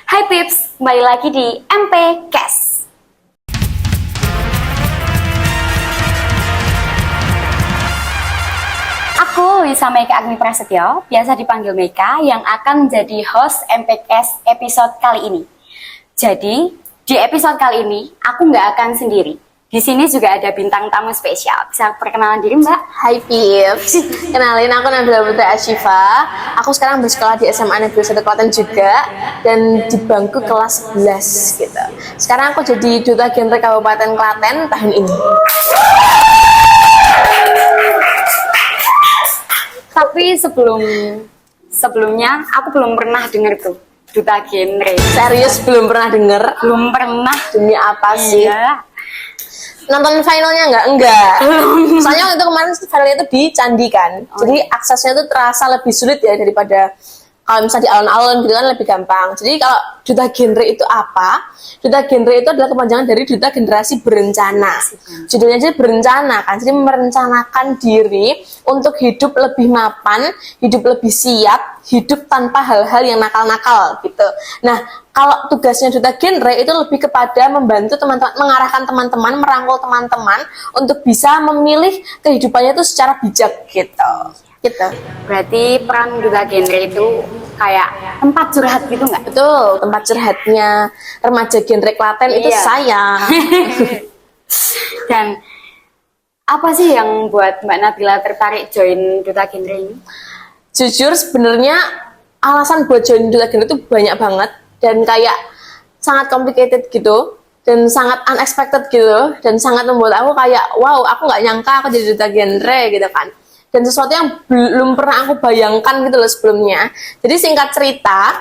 Hai Pips, kembali lagi di MP Cash. Aku Lisa Meika Agni Prasetyo, biasa dipanggil Meika, yang akan menjadi host MP Cash episode kali ini. Jadi, di episode kali ini, aku nggak akan sendiri. Di sini juga ada bintang tamu spesial. Bisa perkenalan diri, Mbak? Hai Pips, kenalin aku Nabila Putri Asyifa. Aku sekarang bersekolah di SMA Negeri 1 Klaten juga dan di bangku kelas 11 gitu. Sekarang aku jadi duta genre Kabupaten Klaten tahun ini. Tapi sebelumnya aku belum pernah dengar tuh duta genre. Serius belum pernah denger? Belum pernah. Demi apa sih? Iya. Nonton finalnya enggak? Soalnya waktu itu kemarin finalnya itu di Candi kan. Jadi aksesnya itu terasa lebih sulit ya daripada kalau misalnya di alun-alun gitu kan lebih gampang. Jadi kalau duta genre itu apa? Duta genre itu adalah kepanjangan dari duta generasi berencana. Judulnya aja berencana kan. Jadi merencanakan diri untuk hidup lebih mapan, hidup lebih siap, hidup tanpa hal-hal yang nakal-nakal gitu. Nah, kalau tugasnya duta genre itu lebih kepada membantu teman-teman, mengarahkan teman-teman, merangkul teman-teman untuk bisa memilih kehidupannya itu secara bijak gitu. Gitu. Berarti peran duta genre itu kayak tempat curhat gitu nggak? Betul, tempat curhatnya remaja genre Klaten itu Iya. saya. Dan apa sih yang buat Mbak Nabila tertarik join duta genre ini? Jujur sebenarnya alasan buat join duta genre itu banyak banget dan kayak sangat complicated gitu dan sangat unexpected gitu dan sangat membuat aku kayak wow, aku nggak nyangka aku jadi duta genre gitu kan. Dan sesuatu yang belum pernah aku bayangkan gitu loh sebelumnya. Jadi singkat cerita,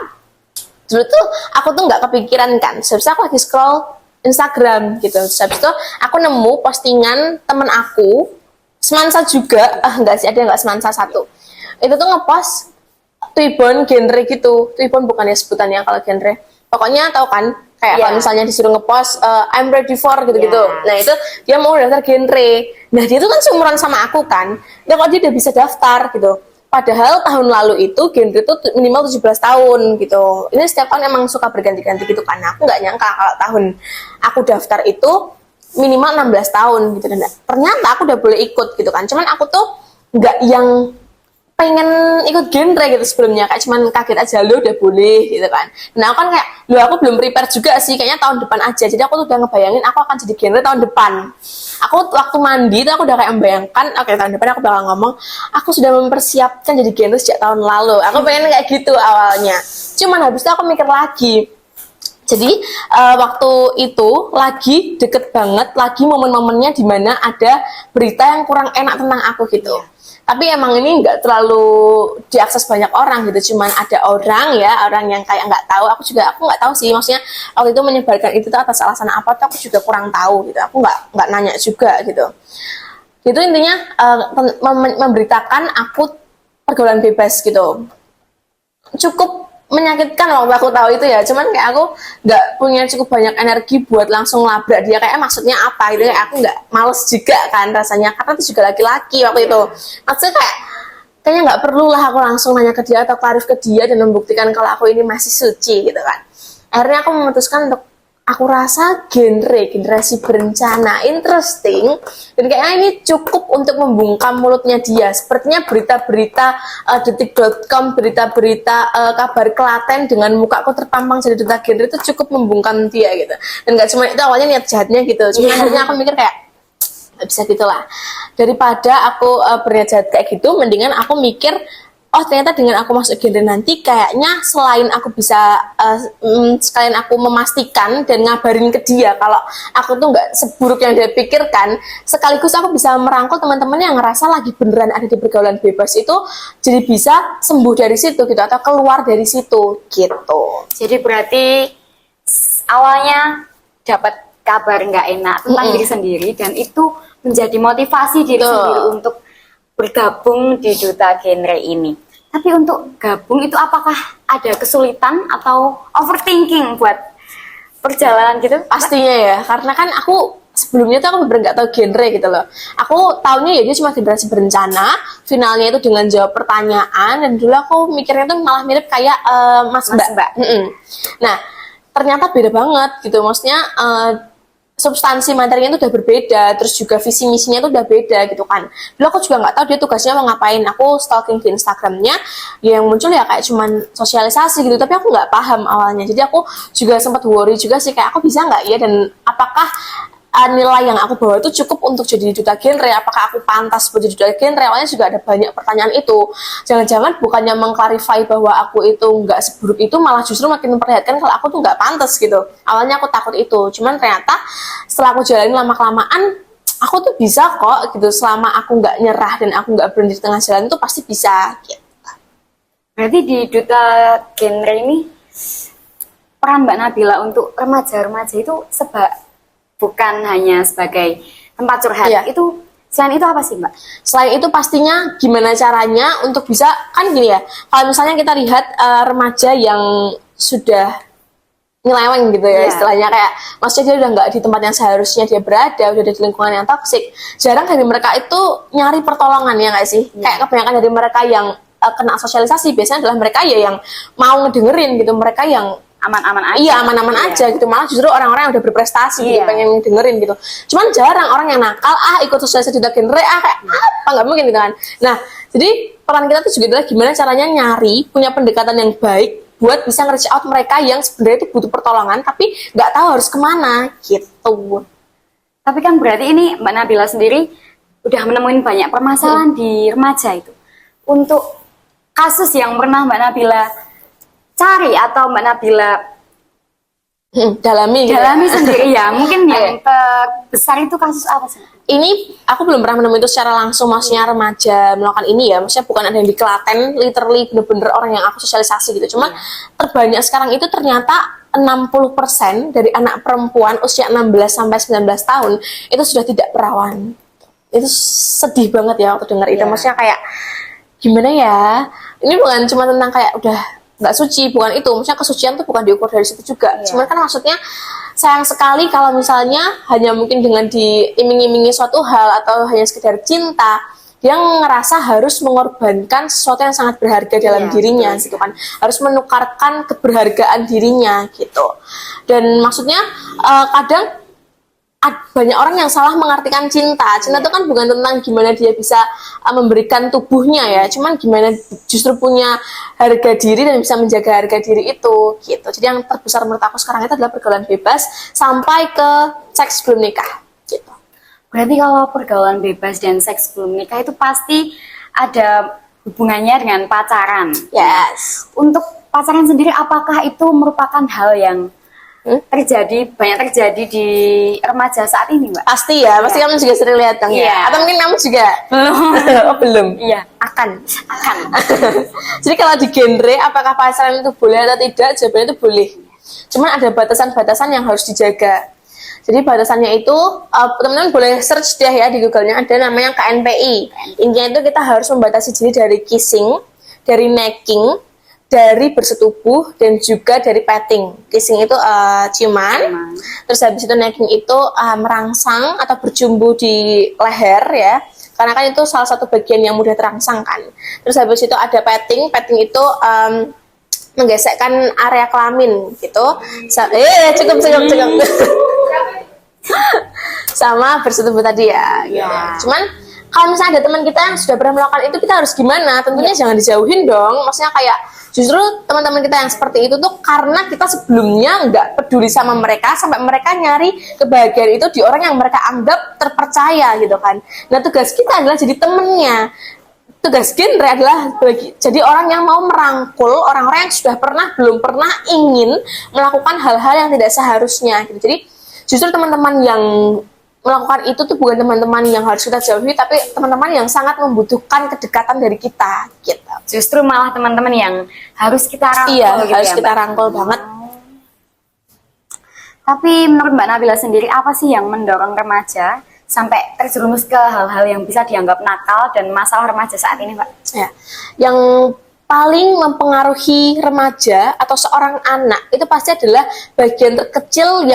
dulu tuh aku tuh nggak kepikiran kan. Sebenarnya aku lagi scroll Instagram gitu. Habis itu aku nemu postingan temen aku, semansa juga, enggak sih, ada yang nggak semansa satu. Itu tuh ngepost Twibbon genre gitu. Twibbon bukannya sebutannya kalau genre. Pokoknya tahu kan, kayak kalau misalnya disuruh ngepost I'm ready for gitu-gitu. Nah itu dia mau daftar genre. Nah dia itu kan seumuran sama aku kan. Nah kok dia udah bisa daftar gitu. Padahal tahun lalu itu genre itu minimal 17 tahun gitu. Ini setiap tahun emang suka berganti-ganti gitu kan. Nah, aku nggak nyangka kalau tahun aku daftar itu minimal 16 tahun gitu. Dan ternyata aku udah boleh ikut gitu kan. Cuman aku tuh nggak yang pengen ikut genre gitu sebelumnya, kayak cuman kaget aja lo udah boleh gitu kan. Nah aku kan kayak lo aku belum prepare juga sih, kayaknya tahun depan aja. Jadi aku tuh udah ngebayangin aku akan jadi genre tahun depan. Aku waktu mandi tuh aku udah kayak membayangkan oke, tahun depan aku bakal ngomong aku sudah mempersiapkan jadi genre sejak tahun lalu. Aku pengen kayak gitu awalnya. Cuman habis itu aku mikir lagi. Jadi waktu itu lagi deket banget, lagi momen-momennya dimana ada berita yang kurang enak tentang aku gitu. Tapi emang ini nggak terlalu diakses banyak orang gitu, cuman ada orang yang kayak nggak tahu. Aku nggak tahu sih, maksudnya waktu itu menyebarkan itu tuh atas alasan apa tuh aku juga kurang tahu gitu. Aku nggak nanya juga gitu. Itu intinya memberitakan aku pergaulan bebas gitu. Cukup menyakitkan waktu aku tahu itu ya, cuman kayak aku nggak punya cukup banyak energi buat langsung labrak dia, kayak maksudnya apa gitu, kayak aku nggak males juga kan rasanya, karena itu juga laki-laki waktu itu, maksudnya kayaknya nggak perlu lah aku langsung nanya ke dia atau klarif ke dia dan membuktikan kalau aku ini masih suci gitu kan. Akhirnya aku memutuskan untuk aku rasa generasi berencana interesting dan kayaknya ini cukup untuk membungkam mulutnya dia. Sepertinya berita-berita detik.com, berita-berita kabar Klaten dengan mukaku terpampang jadi duta genre itu cukup membungkam dia gitu. Dan gak cuma itu, awalnya niat jahatnya gitu, cuma akhirnya aku mikir kayak gak bisa gitulah, daripada aku berniat jahat kayak gitu, mendingan aku mikir oh ternyata dengan aku masuk genre nanti kayaknya selain aku bisa sekalian aku memastikan dan ngabarin ke dia kalau aku tuh nggak seburuk yang dia pikirkan, sekaligus aku bisa merangkul teman-teman yang ngerasa lagi beneran ada di pergaulan bebas itu, jadi bisa sembuh dari situ gitu atau keluar dari situ gitu. Jadi berarti awalnya dapat kabar nggak enak tentang diri sendiri dan itu menjadi motivasi diri sendiri untuk bergabung di duta genre ini. Tapi untuk gabung itu apakah ada kesulitan atau overthinking buat perjalanan gitu? Pastinya ya, karena kan aku sebelumnya tuh aku bener nggak tahu genre gitu loh. Aku taunya ya dia cuma generasi berencana, finalnya itu dengan jawab pertanyaan, dan dulu aku mikirnya tuh malah mirip kayak Mas Mbak. Nah, ternyata beda banget gitu. Maksudnya substansi materinya itu udah berbeda, terus juga visi misinya itu udah beda gitu kan. Dulu aku juga nggak tahu dia tugasnya mau ngapain. Aku stalking di Instagramnya, yang muncul ya kayak cuman sosialisasi gitu, tapi aku nggak paham awalnya. Jadi aku juga sempat worry juga sih, kayak aku bisa nggak ya, dan apakah nilai yang aku bawa itu cukup untuk jadi duta genre, apakah aku pantas buat jadi duta genre. Awalnya juga ada banyak pertanyaan itu. Jangan-jangan bukannya mengklarifikasi bahwa aku itu nggak seburuk itu, malah justru makin memperlihatkan kalau aku tuh nggak pantas gitu. Awalnya aku takut itu, cuman ternyata setelah aku jalanin lama-kelamaan, aku tuh bisa kok gitu. Selama aku nggak nyerah dan aku nggak berhenti di tengah jalan, tuh pasti bisa gitu. Berarti di duta genre ini peran Mbak Nabila untuk remaja-remaja itu bukan hanya sebagai tempat curhat, Iya. itu selain itu apa sih Mbak? Selain itu pastinya gimana caranya untuk bisa, kan gini ya, kalau misalnya kita lihat remaja yang sudah nyeleweng gitu ya, Iya. istilahnya kayak maksudnya dia udah nggak di tempat yang seharusnya dia berada, udah di lingkungan yang toksik, jarang dari mereka itu nyari pertolongan, ya nggak sih? Iya. Kayak kebanyakan dari mereka yang kena sosialisasi biasanya adalah mereka ya yang mau ngedengerin gitu, mereka yang Aman-aman aja. iya aman-aman Iya. aja gitu, malah justru orang-orang yang udah berprestasi gitu Iya. pengen dengerin gitu. Cuman jarang orang yang nakal ikut sosialisasi duta genre kayak apa, nggak mungkin gitu kan. Nah, jadi peran kita tuh juga adalah gimana caranya nyari punya pendekatan yang baik buat bisa nge-reach out mereka yang sebenarnya itu butuh pertolongan tapi nggak tahu harus kemana gitu. Tapi kan berarti ini Mbak Nabila sendiri udah menemuin banyak permasalahan di remaja itu. Untuk kasus yang pernah Mbak Nabila cari atau Mbak Nabila Dalami gitu. dalami sendiri ya, mungkin yang terbesar itu kasus apa sih? Ini aku belum pernah menemui itu secara langsung, maksudnya remaja melakukan ini ya, maksudnya bukan ada yang di Klaten, literally bener-bener orang yang aku sosialisasi gitu. Cuman terbanyak sekarang itu ternyata 60% dari anak perempuan usia 16 sampai 19 tahun itu sudah tidak perawan. Itu sedih banget ya waktu dengar itu. Iya. Maksudnya kayak gimana ya? Ini bukan cuma tentang kayak udah nggak suci, bukan itu. Maksudnya kesucian tuh bukan diukur dari situ juga. Iya. Cuman kan maksudnya sayang sekali kalau misalnya hanya mungkin dengan diiming-imingi suatu hal atau hanya sekedar cinta, dia ngerasa harus mengorbankan sesuatu yang sangat berharga dalam Iya, dirinya betul. gitu kan. Harus menukarkan keberhargaan dirinya gitu. Dan maksudnya kadang banyak orang yang salah mengartikan cinta. Cinta itu kan bukan tentang gimana dia bisa memberikan tubuhnya ya, cuman gimana justru punya harga diri dan bisa menjaga harga diri itu gitu. Jadi yang terbesar menurut aku sekarang itu adalah pergaulan bebas sampai ke seks sebelum nikah gitu. Berarti kalau pergaulan bebas dan seks sebelum nikah itu pasti ada hubungannya dengan pacaran. Yes. Untuk pacaran sendiri, apakah itu merupakan hal yang banyak terjadi di remaja saat ini, Mbak? Pasti ya, pasti Iya. kamu juga sering lihat dong Iya. ya. Atau mungkin kamu juga Belum. oh, belum. Iya, Akan. akan. Jadi kalau di genre apakah pacaran itu boleh atau tidak? Jawabannya itu boleh. Cuman ada batasan-batasan yang harus dijaga. Jadi batasannya itu teman-teman boleh search deh ya di Google-nya, ada namanya KNPI. Intinya itu kita harus membatasi diri dari kissing, dari necking, dari bersetubuh, dan juga dari petting. Kissing itu ciuman. Terus habis itu necking itu merangsang atau berjumbu di leher ya. Karena kan itu salah satu bagian yang mudah terangsang kan. Terus habis itu ada petting. Petting itu menggesekkan area kelamin gitu. Cukup. Sama bersetubuh tadi ya. Ya. Cuman kalau misalnya ada teman kita yang sudah pernah melakukan itu, kita harus gimana? Tentunya jangan dijauhin dong. Maksudnya kayak justru teman-teman kita yang seperti itu tuh karena kita sebelumnya nggak peduli sama mereka, sampai mereka nyari kebahagiaan itu di orang yang mereka anggap terpercaya gitu kan. Nah tugas kita adalah jadi temennya. Tugas genre adalah jadi orang yang mau merangkul orang-orang yang sudah belum pernah ingin melakukan hal-hal yang tidak seharusnya gitu. Jadi justru teman-teman yang melakukan itu tuh bukan teman-teman yang harus kita jauhi, tapi teman-teman yang sangat membutuhkan kedekatan dari kita gitu. Justru malah teman-teman yang harus kita rangkul. Iya, gitu harus ya, kita Mbak? rangkul banget. Tapi menurut Mbak Nabila sendiri, apa sih yang mendorong remaja sampai terjerumus ke hal-hal yang bisa dianggap nakal dan masalah remaja saat ini, Mbak? Ya, yang paling mempengaruhi remaja atau seorang anak itu pasti adalah bagian terkecil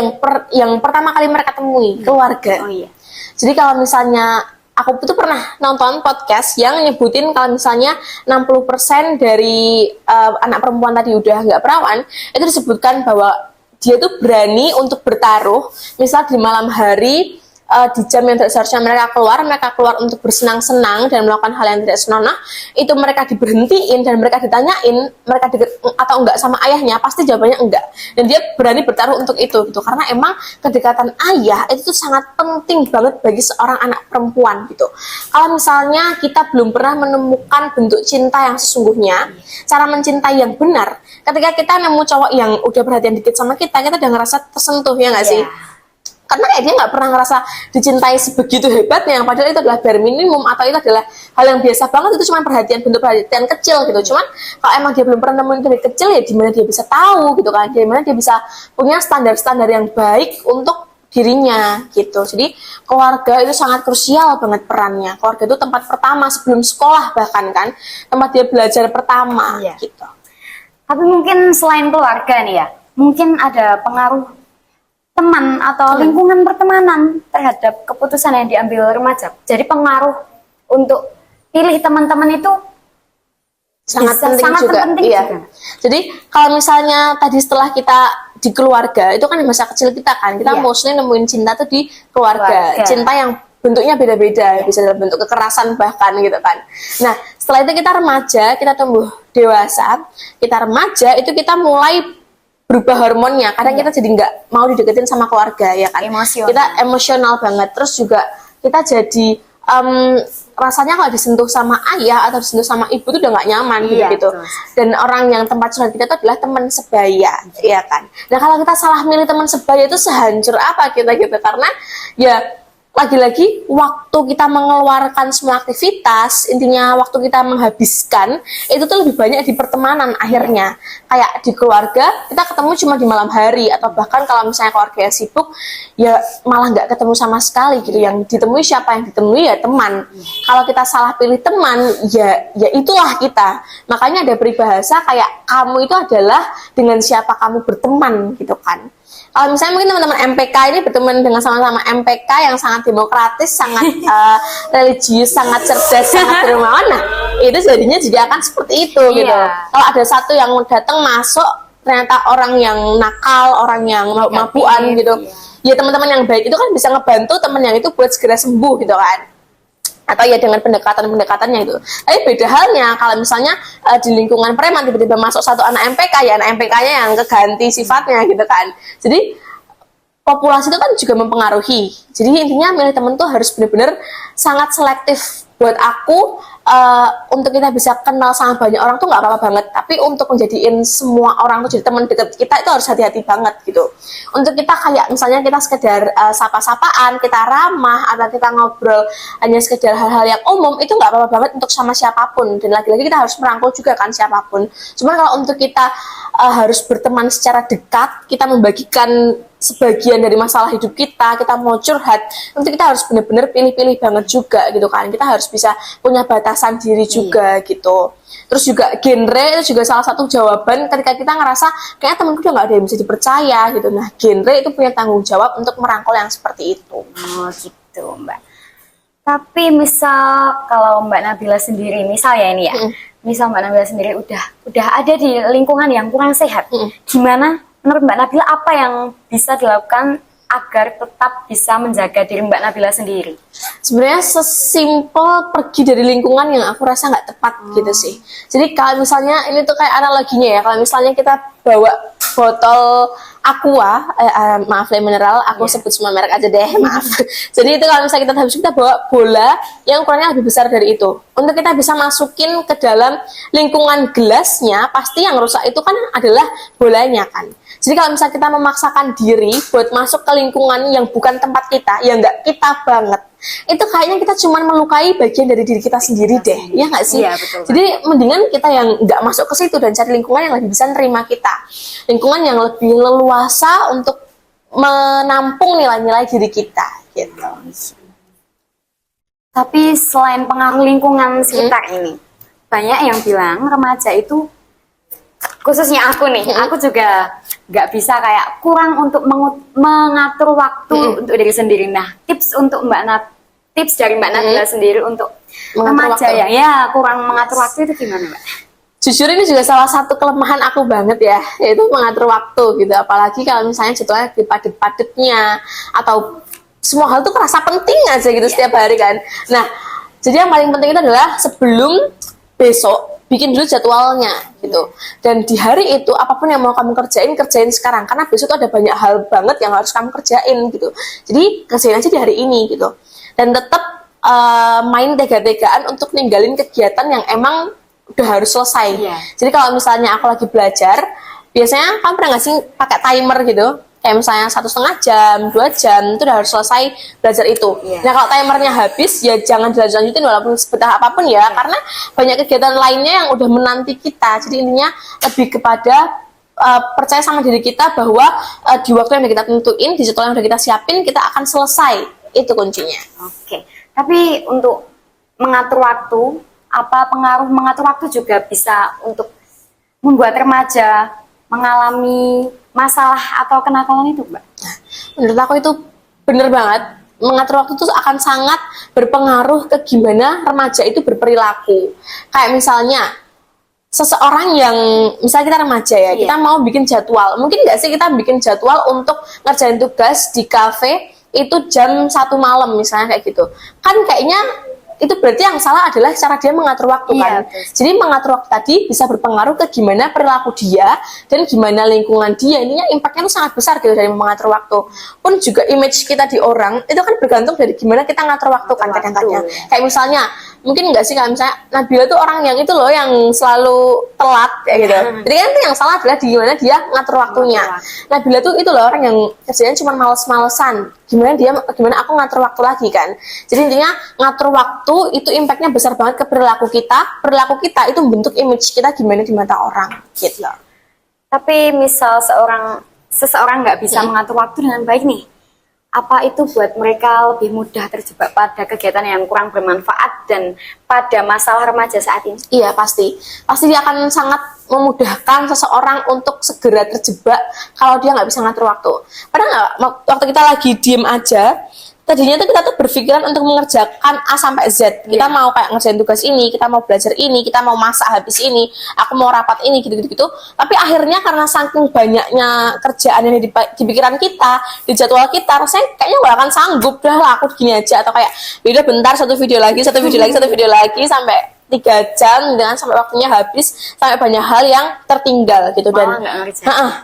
yang pertama kali mereka temui, keluarga. Oh iya. Jadi kalau misalnya aku tuh pernah nonton podcast yang nyebutin kalau misalnya 60% dari anak perempuan tadi udah nggak perawan, itu disebutkan bahwa dia tuh berani untuk bertaruh, misal di malam hari, di jam yang tidak seharusnya mereka keluar untuk bersenang-senang dan melakukan hal yang tidak senonoh, itu mereka diberhentiin dan mereka ditanyain mereka deket atau enggak sama ayahnya, pasti jawabannya enggak, dan dia berani bertaruh untuk itu gitu, karena emang kedekatan ayah itu tuh sangat penting banget bagi seorang anak perempuan gitu. Kalau misalnya kita belum pernah menemukan bentuk cinta yang sesungguhnya, cara mencintai yang benar, ketika kita nemu cowok yang udah perhatian dikit sama kita udah ngerasa tersentuh, ya nggak sih? Karena kayak dia nggak pernah ngerasa dicintai sebegitu hebatnya, padahal itu adalah bare minimum, atau itu adalah hal yang biasa banget, itu cuma bentuk perhatian kecil gitu. Cuman kalau emang dia belum pernah nemuin dari kecil, ya dimana dia bisa tahu gitu kan, dimana dia bisa punya standar-standar yang baik untuk dirinya gitu. Jadi keluarga itu sangat krusial banget perannya. Keluarga itu tempat pertama sebelum sekolah, bahkan kan tempat dia belajar pertama gitu. Tapi mungkin selain keluarga nih ya, mungkin ada pengaruh teman atau lingkungan pertemanan terhadap keputusan yang diambil remaja. Jadi pengaruh untuk pilih teman-teman itu sangat penting juga. Jadi kalau misalnya tadi setelah kita di keluarga, itu kan di masa kecil kita kan, kita mostly nemuin cinta tuh di keluarga. Cinta yang bentuknya beda-beda, bisa dalam bentuk kekerasan bahkan gitu kan. Nah, setelah itu kita remaja, kita tumbuh dewasa, kita remaja, itu kita mulai berubah hormonnya. Kadang kita jadi nggak mau dideketin sama keluarga, ya kan. Kita emosional banget. Terus juga kita jadi rasanya kalau disentuh sama ayah atau disentuh sama ibu tuh udah nggak nyaman gitu. Dan orang yang tempat curhat kita itu adalah teman sebaya, ya kan. Nah kalau kita salah milih teman sebaya itu sehancur apa kita gitu, karena ya lagi-lagi waktu kita mengeluarkan semua aktivitas, intinya waktu kita menghabiskan itu tuh lebih banyak di pertemanan akhirnya. Kayak di keluarga kita ketemu cuma di malam hari, atau bahkan kalau misalnya keluarga yang sibuk ya malah nggak ketemu sama sekali gitu. Yang ditemui siapa, yang ditemui ya teman. Kalau kita salah pilih teman, ya itulah kita. Makanya ada peribahasa kayak kamu itu adalah dengan siapa kamu berteman gitu kan. Kalau misalnya mungkin teman-teman MPK ini berteman dengan sama-sama MPK yang sangat demokratis, sangat religius, sangat cerdas, sangat dermawan, nah itu jadinya juga akan seperti itu gitu. Kalau ada satu yang datang masuk ternyata orang yang nakal, orang yang mabuan gitu, ya teman-teman yang baik itu kan bisa ngebantu teman yang itu buat segera sembuh gitu kan. Atau ya dengan pendekatan-pendekatannya itu. Tapi beda halnya kalau misalnya di lingkungan preman tiba-tiba masuk satu anak MPK, ya anak MPK-nya yang keganti sifatnya gitu kan. Jadi populasi itu kan juga mempengaruhi. Jadi intinya milih temen tuh harus benar-benar sangat selektif. Buat aku, untuk kita bisa kenal sama banyak orang tuh nggak apa-apa banget. Tapi untuk menjadiin semua orang tuh jadi teman dekat kita itu harus hati-hati banget gitu. Untuk kita kayak misalnya kita sekedar sapa-sapaan, kita ramah, atau kita ngobrol hanya sekedar hal-hal yang umum, itu nggak apa-apa banget untuk sama siapapun. Dan lagi-lagi kita harus merangkul juga kan siapapun. Cuman kalau untuk kita harus berteman secara dekat, kita membagikan sebagian dari masalah hidup kita mau curhat, nanti kita harus benar-benar pilih-pilih banget juga gitu kan. Kita harus bisa punya batasan diri juga gitu. Terus juga genre itu juga salah satu jawaban ketika kita ngerasa kayak temanku udah gak ada yang bisa dipercaya gitu. Nah genre itu punya tanggung jawab untuk merangkul yang seperti itu. Oh gitu Mbak. Tapi misal kalau Mbak Nabila sendiri, misal ya ini ya, misal Mbak Nabila sendiri udah ada di lingkungan yang kurang sehat, gimana menurut Mbak Nabila apa yang bisa dilakukan agar tetap bisa menjaga diri Mbak Nabila sendiri? Sebenarnya sesimpel pergi dari lingkungan yang aku rasa nggak tepat gitu sih. Jadi kalau misalnya ini tuh kayak analoginya ya, kalau misalnya kita bawa botol aqua, maaf ya mineral, aku sebut semua merek aja deh, maaf. Jadi itu kalau misalnya kita habis kita bawa bola yang ukurannya lebih besar dari itu. Untuk kita bisa masukin ke dalam lingkungan gelasnya, pasti yang rusak itu kan adalah bolanya kan. Jadi kalau misalnya kita memaksakan diri buat masuk ke lingkungan yang bukan tempat kita, yang nggak kita banget, itu kayaknya kita cuma melukai bagian dari diri kita sendiri deh, ya nggak sih? Iya, betul. Jadi mendingan kita yang nggak masuk ke situ dan cari lingkungan yang lebih bisa nerima kita, lingkungan yang lebih leluasa untuk menampung nilai-nilai diri kita, gitu. Tapi selain pengaruh lingkungan sekitar ini, banyak yang bilang remaja itu, khususnya aku nih, aku juga nggak bisa kayak kurang untuk mengatur waktu untuk diri sendiri. Nah, tips dari Mbak Nabila sendiri untuk remaja ya kurang mengatur waktu itu gimana Mbak? Jujur ini juga salah satu kelemahan aku banget ya, yaitu mengatur waktu gitu. Apalagi kalau misalnya jadwalnya di padet-padetnya atau semua hal tuh kerasa penting aja gitu setiap hari kan. Nah, jadi yang paling penting itu adalah sebelum besok bikin dulu jadwalnya gitu. Dan di hari itu apapun yang mau kamu kerjain sekarang, karena besok tuh ada banyak hal banget yang harus kamu kerjain gitu. Jadi kerjain aja di hari ini gitu. Dan tetap main tega-tegaan untuk ninggalin kegiatan yang emang udah harus selesai. Jadi kalau misalnya aku lagi belajar, biasanya kamu pernah nggak sih pakai timer gitu? Kayak misalnya 1,5 jam, 2 jam, itu udah harus selesai belajar itu. Nah kalau timernya habis, ya jangan dilanjutin walaupun sebentar apapun ya, karena banyak kegiatan lainnya yang udah menanti kita. Jadi intinya lebih kepada percaya sama diri kita bahwa di waktu yang udah kita tentuin, di jadwal yang udah kita siapin, kita akan selesai. Itu kuncinya. Oke. Tapi untuk mengatur waktu, apa pengaruh mengatur waktu juga bisa untuk membuat remaja mengalami masalah atau kenakalan itu, Mbak? Menurut aku itu bener banget. Mengatur waktu itu akan sangat berpengaruh ke gimana remaja itu berperilaku. Kayak misalnya seseorang yang, misalnya kita remaja ya, kita mau bikin jadwal. Mungkin nggak sih kita bikin jadwal untuk ngerjain tugas di kafe itu jam 1 malam misalnya kayak gitu. Kan kayaknya itu berarti yang salah adalah cara dia mengatur waktu kan. Jadi mengatur waktu tadi bisa berpengaruh ke gimana perilaku dia dan gimana lingkungan dia. Ininya impactnya itu sangat besar gitu dari mengatur waktu. Pun juga image kita di orang itu kan bergantung dari gimana kita ngatur waktu kan kadang-kadang. Kayak misalnya mungkin nggak sih kalau misalnya Nabila tuh orang yang itu loh yang selalu telat kayak gitu. Jadi kan yang salah adalah di gimana dia ngatur waktunya. Nabila tuh itu loh orang yang kerjanya cuma males-malesan. Gimana aku ngatur waktu lagi kan. Jadi intinya ngatur waktu itu impactnya besar banget ke perilaku kita. Perilaku kita itu membentuk image kita gimana di mata orang gitu. Tapi misal seseorang nggak bisa mengatur waktu dengan baik nih, apa itu buat mereka lebih mudah terjebak pada kegiatan yang kurang bermanfaat dan pada masalah remaja saat ini? Iya pasti dia akan sangat memudahkan seseorang untuk segera terjebak kalau dia nggak bisa ngatur waktu. Padahal nggak, waktu kita lagi diem aja, tadinya tuh kita tuh berpikiran untuk mengerjakan A sampai Z. Kita mau kayak ngerjain tugas ini, kita mau belajar ini, kita mau masak habis ini, aku mau rapat ini, gitu-gitu. Tapi akhirnya karena saking banyaknya kerjaan yang di pikiran kita, di jadwal kita, rasanya kayaknya nggak akan sanggup. Dah lah, aku gini aja. Atau kayak, yaudah bentar, satu video lagi, sampai 3 jam, dengan sampai waktunya habis, sampai banyak hal yang tertinggal gitu. Dan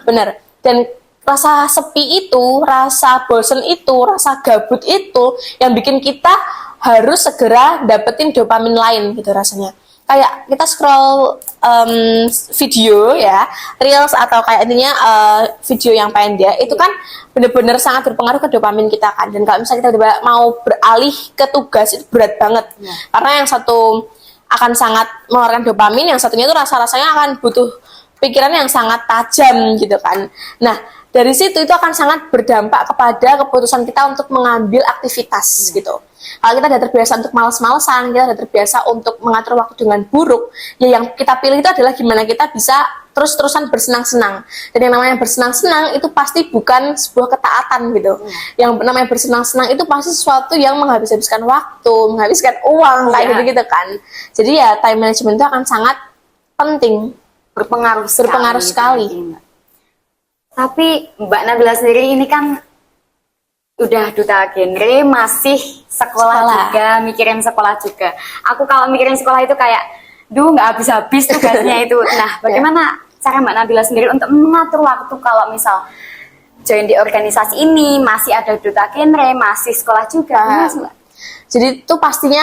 bener. Dan rasa sepi itu, rasa bosen itu, rasa gabut itu yang bikin kita harus segera dapetin dopamin lain gitu rasanya. Kayak kita scroll video ya, reels atau kayak intinya video yang pendek itu kan bener-bener sangat berpengaruh ke dopamin kita kan. Dan kalau misalnya kita mau beralih ke tugas itu berat banget. Karena yang satu akan sangat mengeluarkan dopamin, yang satunya itu rasa-rasanya akan butuh pikiran yang sangat tajam gitu kan. Nah, dari situ itu akan sangat berdampak kepada keputusan kita untuk mengambil aktivitas gitu. Kalau kita udah terbiasa untuk males-malesan, kita udah terbiasa untuk mengatur waktu dengan buruk, ya yang kita pilih itu adalah gimana kita bisa terus-terusan bersenang-senang. Dan yang namanya bersenang-senang itu pasti bukan sebuah ketaatan gitu. Yang namanya bersenang-senang itu pasti sesuatu yang menghabiskan waktu, menghabiskan uang, kayak gitu-gitu kan. Jadi ya time management itu akan sangat penting, berpengaruh sekali. Tapi Mbak Nabila sendiri ini kan udah duta genre, masih sekolah juga, mikirin sekolah juga. Aku kalau mikirin sekolah itu kayak, nggak habis-habis tugasnya itu. Nah, bagaimana cara Mbak Nabila sendiri untuk mengatur waktu kalau misal join di organisasi ini, masih ada duta genre, masih sekolah juga? Jadi itu pastinya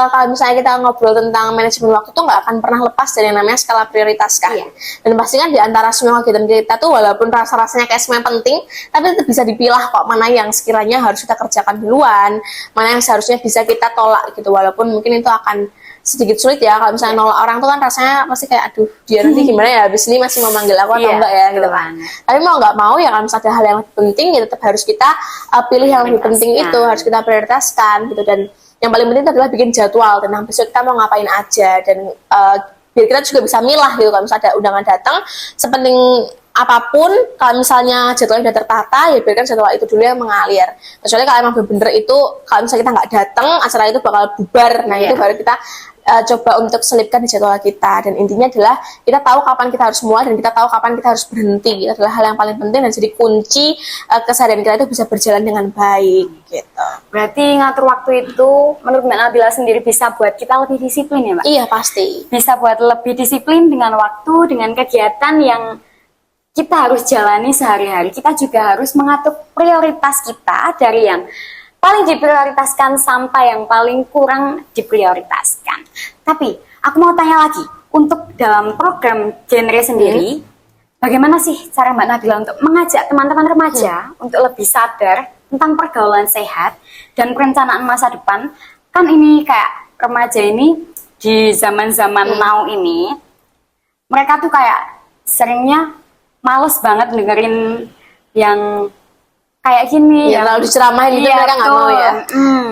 kalau misalnya kita ngobrol tentang manajemen waktu tuh nggak akan pernah lepas dari yang namanya skala prioritas kan. Dan pastinya di antara semua kegiatan kita tuh walaupun rasa-rasanya kayak semua penting, tapi tetap bisa dipilah kok mana yang sekiranya harus kita kerjakan duluan, mana yang seharusnya bisa kita tolak gitu. Walaupun mungkin itu akan sedikit sulit ya kalau misalnya nolak orang tuh kan rasanya pasti kayak aduh dia nanti gimana ya habis ini masih mau manggil aku atau enggak ya gitu kan. Tapi mau nggak mau ya kalau misalnya ada hal yang lebih penting ya tetap harus kita pilih yang lebih penting itu, harus kita prioritaskan gitu. Dan yang paling penting adalah bikin jadwal tentang besok kita mau ngapain aja dan biar kita juga bisa milah gitu kalau misalnya ada undangan datang, sepenting apapun, kalau misalnya jadwalnya udah tertata, ya biarkan jadwal itu dulu yang mengalir. Kecuali kalau emang bener-bener itu, kalau misalnya kita nggak datang, acara itu bakal bubar. Nah, itu baru kita coba untuk selipkan di jadwal kita. Dan intinya adalah kita tahu kapan kita harus mulai dan kita tahu kapan kita harus berhenti. Itu adalah hal yang paling penting dan jadi kunci keseharian kita itu bisa berjalan dengan baik gitu. Berarti ngatur waktu itu menurut Mbak Nabila sendiri bisa buat kita lebih disiplin ya Mbak? Iya pasti. Bisa buat lebih disiplin dengan waktu, dengan kegiatan yang kita harus jalani sehari-hari. Kita juga harus mengatur prioritas kita dari yang paling diprioritaskan sampai yang paling kurang diprioritaskan. Tapi aku mau tanya lagi, untuk dalam program genre sendiri, bagaimana sih cara Mbak Nabila untuk mengajak teman-teman remaja untuk lebih sadar tentang pergaulan sehat dan perencanaan masa depan? Kan ini kayak remaja ini di zaman-zaman now ini, mereka tuh kayak seringnya males banget dengerin yang kayak gini ya lalu diceramahin gitu, mereka nggak mau ya.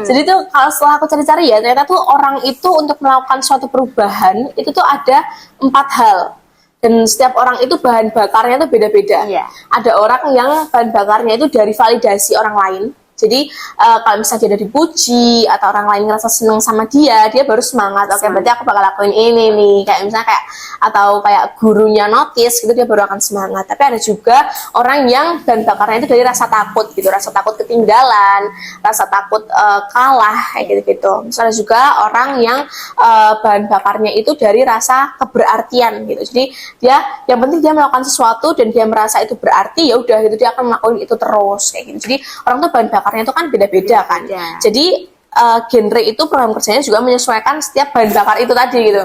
Jadi tuh kalau setelah aku cari-cari ya, ternyata tuh orang itu untuk melakukan suatu perubahan itu tuh ada 4 hal, dan setiap orang itu bahan bakarnya tuh beda-beda. Ada orang yang bahan bakarnya itu dari validasi orang lain. Jadi kalau misalnya dia udah dipuji atau orang lain ngerasa seneng sama dia baru semangat. Oke, berarti aku bakal lakuin ini nih. Kayak misalnya kayak atau kayak gurunya notice gitu, dia baru akan semangat. Tapi ada juga orang yang bahan bakarnya itu dari rasa takut gitu, rasa takut ketinggalan, rasa takut kalah kayak gitu-gitu. Misalnya juga orang yang bahan bakarnya itu dari rasa keberartian gitu. Jadi dia yang penting dia melakukan sesuatu dan dia merasa itu berarti, ya udah gitu dia akan melakukan itu terus kayak gitu. Jadi orang tuh bahan bakarnya itu kan beda-beda kan. Jadi genre itu program kerjanya juga menyesuaikan setiap bahan bakar itu tadi gitu.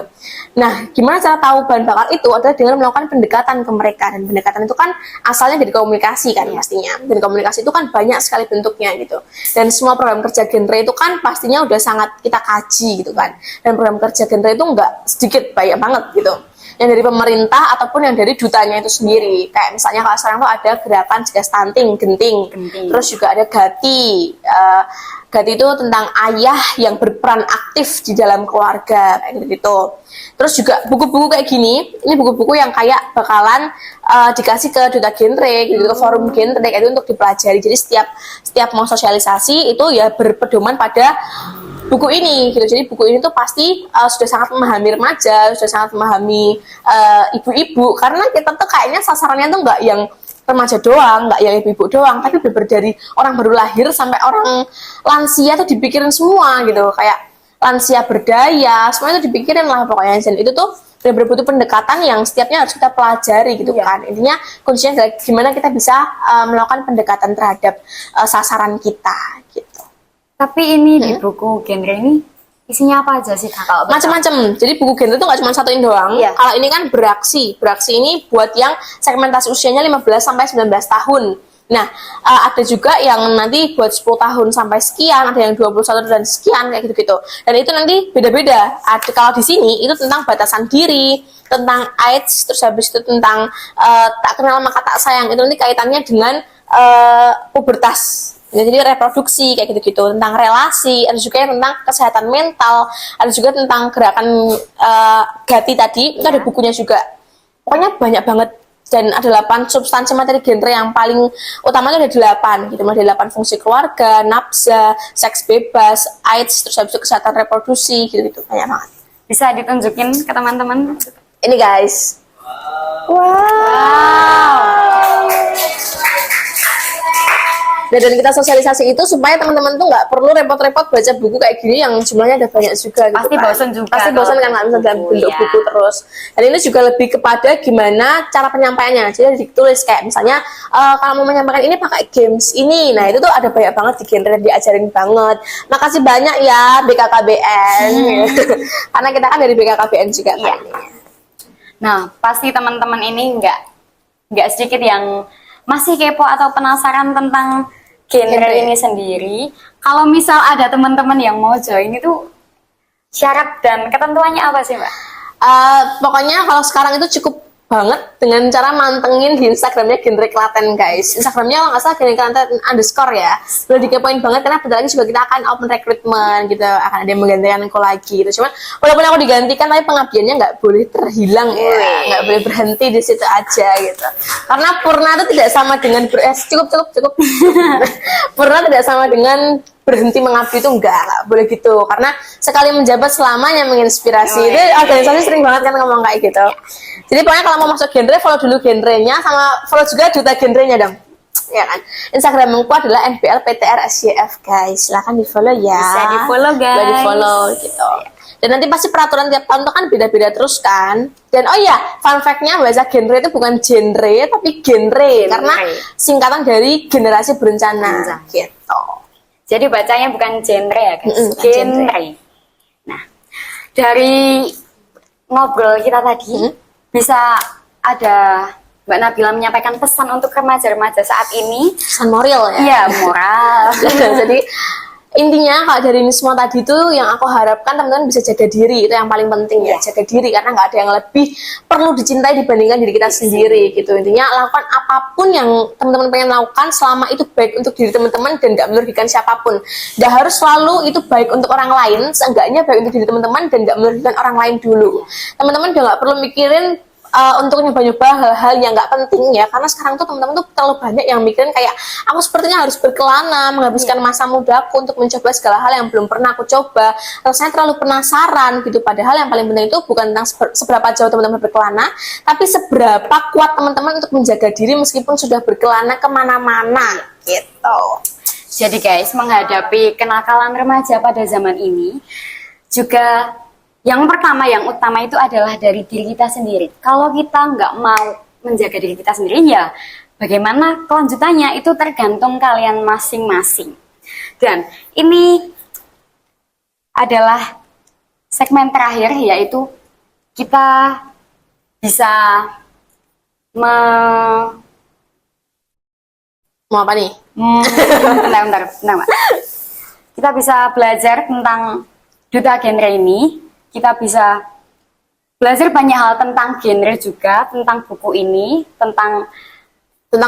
Nah, gimana cara tahu bahan bakar itu adalah dengan melakukan pendekatan ke mereka, dan pendekatan itu kan asalnya dari komunikasi kan pastinya. Dan komunikasi itu kan banyak sekali bentuknya gitu. Dan semua program kerja genre itu kan pastinya udah sangat kita kaji gitu kan. Dan program kerja genre itu nggak sedikit, banyak banget gitu. Yang dari pemerintah ataupun yang dari dutanya itu sendiri. Kayak misalnya kalau sekarang tuh ada gerakan cegah stunting, genting. Terus juga ada Gati. Gati itu tentang ayah yang berperan aktif di dalam keluarga kayak gitu. Terus juga buku-buku kayak gini, ini buku-buku yang kayak bakalan dikasih ke duta genre gitu, ke forum genre kayak itu untuk dipelajari. Jadi setiap mau sosialisasi itu ya berpedoman pada buku ini gitu. Jadi buku ini tuh pasti sudah sangat memahami remaja, sudah sangat memahami ibu-ibu, karena kita tuh kayaknya sasarannya tuh nggak yang remaja doang, nggak yang ibu-ibu doang, tapi bener dari orang baru lahir sampai orang lansia tuh dipikirin semua gitu. Kayak lansia berdaya, semua itu dipikirin lah pokoknya. Dan itu tuh bener-bener butuh pendekatan yang setiapnya harus kita pelajari gitu kan. Intinya kuncinya adalah gimana kita bisa melakukan pendekatan terhadap sasaran kita gitu. Tapi ini di buku genre ini isinya apa aja sih Kak? Macam-macam. Jadi buku genre itu nggak cuma satuin doang. Kalau ini kan beraksi. Beraksi ini buat yang segmentasi usianya 15 sampai 19 tahun. Nah, ada juga yang nanti buat 10 tahun sampai sekian, ada yang 21 dan sekian kayak gitu-gitu. Dan itu nanti beda-beda. Ada kalau di sini itu tentang batasan diri, tentang AIDS, terus habis itu tentang tak kenal maka tak sayang. Itu nanti kaitannya dengan pubertas. Jadi reproduksi kayak gitu-gitu, tentang relasi, ada juga yang tentang kesehatan mental, ada juga tentang gerakan Gati tadi, itu ada bukunya juga. Pokoknya banyak banget, dan ada 8 substansi materi genre yang paling utama itu ada 8 gitu. Ada 8 fungsi keluarga, nafsa, seks bebas, AIDS, terus habis itu kesehatan reproduksi gitu-gitu, banyak banget. Bisa ditunjukin ke teman-teman? Ini guys. Dan kita sosialisasi itu supaya teman-teman tuh nggak perlu repot-repot baca buku kayak gini yang jumlahnya ada banyak juga. Pasti gitu kan. bosan juga. Pasti bosan kan nggak bisa dalam bentuk buku terus. Dan ini juga lebih kepada gimana cara penyampaiannya. Jadi ditulis kayak misalnya kalau mau menyampaikan ini pakai games ini. Nah itu tuh ada banyak banget di genre dan diajarin banget. Makasih banyak ya BKKBN. Karena kita kan dari BKKBN juga kan. Nah pasti teman-teman ini nggak sedikit yang masih kepo atau penasaran tentang genre ini sendiri. Kalau misal ada teman-teman yang mau join itu syarat dan ketentuannya apa sih Mbak? Pokoknya kalau sekarang itu cukup banget dengan cara mantengin di Instagramnya Genre Klaten guys. Instagramnya kalau nggak salah Genre Klaten _ ya. Boleh dikepoin banget karena bentar lagi juga kita akan open recruitment gitu, akan ada yang menggantikan aku lagi gitu. Cuman walaupun aku digantikan tapi pengabdiannya nggak boleh terhilang ya, nggak boleh berhenti di situ aja gitu. Karena Purna itu tidak sama dengan cukup. Purna tidak sama dengan berhenti mengabdi itu enggak boleh gitu, karena sekali menjabat selamanya menginspirasi. Itu organisasi sering banget kan ngomong kayak gitu. Jadi pokoknya kalau mau masuk genre, follow dulu genrenya, sama follow juga duta genrenya dong, ya kan. Instagramku adalah nblptrsjf guys, silahkan di follow ya, Bisa di follow guys, boleh di follow gitu. Dan nanti pasti peraturan tiap tahun itu kan beda-beda terus kan. Dan oh ya, fun fact-nya bahasa genre itu bukan genre tapi genre, karena singkatan dari generasi berencana gitu. Jadi bacanya bukan genre ya guys, genre. Nah, dari ngobrol kita tadi bisa ada Mbak Nabila menyampaikan pesan untuk remaja-remaja saat ini. Pesan moral ya? Iya, moral. Jadi intinya kalau dari ini semua tadi tuh yang aku harapkan teman-teman bisa jaga diri, itu yang paling penting ya, jaga diri, karena nggak ada yang lebih perlu dicintai dibandingkan diri kita sendiri gitu. Intinya lakukan apapun yang teman-teman pengen lakukan selama itu baik untuk diri teman-teman dan nggak merugikan siapapun. Nggak harus selalu itu baik untuk orang lain, seenggaknya baik untuk diri teman-teman dan nggak merugikan orang lain dulu. Teman-teman udah nggak perlu mikirin untuk nyoba-nyoba hal-hal yang nggak penting ya, karena sekarang tuh teman-teman tuh terlalu banyak yang mikirin kayak aku sepertinya harus berkelana menghabiskan masa mudaku untuk mencoba segala hal yang belum pernah aku coba. Rasanya terlalu penasaran gitu, padahal yang paling penting itu bukan tentang seberapa jauh teman-teman berkelana, tapi seberapa kuat teman-teman untuk menjaga diri meskipun sudah berkelana kemana-mana gitu. Jadi guys, menghadapi kenakalan remaja pada zaman ini juga yang pertama, yang utama itu adalah dari diri kita sendiri. Kalau kita nggak mau menjaga diri kita sendiri, ya bagaimana kelanjutannya itu tergantung kalian masing-masing. Dan ini adalah segmen terakhir, yaitu kita bisa Mau apa nih? bentar, Mbak. Kita bisa belajar tentang duta genre ini. Kita bisa belajar banyak hal tentang genre juga, tentang buku ini, tentang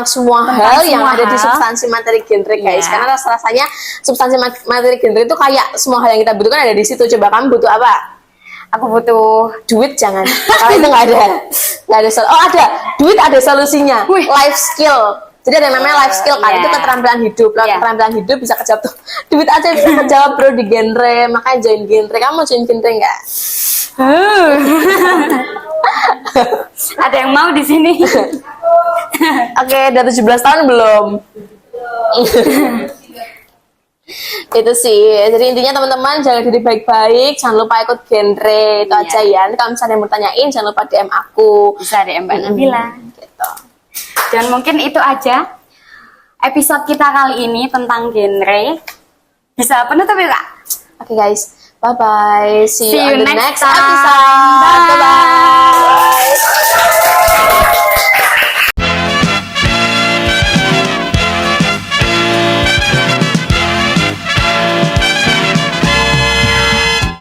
semua hal yang ada di substansi materi genre guys. Karena rasanya substansi materi genre itu kayak semua hal yang kita butuhkan ada di situ. Coba kamu butuh apa? Aku butuh duit, jangan. Kalau itu nggak ada. Oh ada, duit ada solusinya. Life skill. Jadi ada yang namanya life skill kan, itu keterampilan hidup. Keterampilan hidup bisa kejawab tuh. Duit aja bisa kejawab bro di genre, makanya join genre. Kamu mau join genre nggak? Ada yang mau di sini? Oke, udah 17 tahun belum? Itu sih. Jadi intinya teman-teman jaga diri baik-baik, jangan lupa ikut genre itu aja ya. Nanti kalau misalnya yang bertanyain jangan lupa DM aku. Bisa DM Mbak Nabila. Gitu. Dan mungkin itu aja episode kita kali ini tentang genre. Bisa penutup ya Kak? Oke guys, bye-bye. See you on the next time. episode. Bye-bye.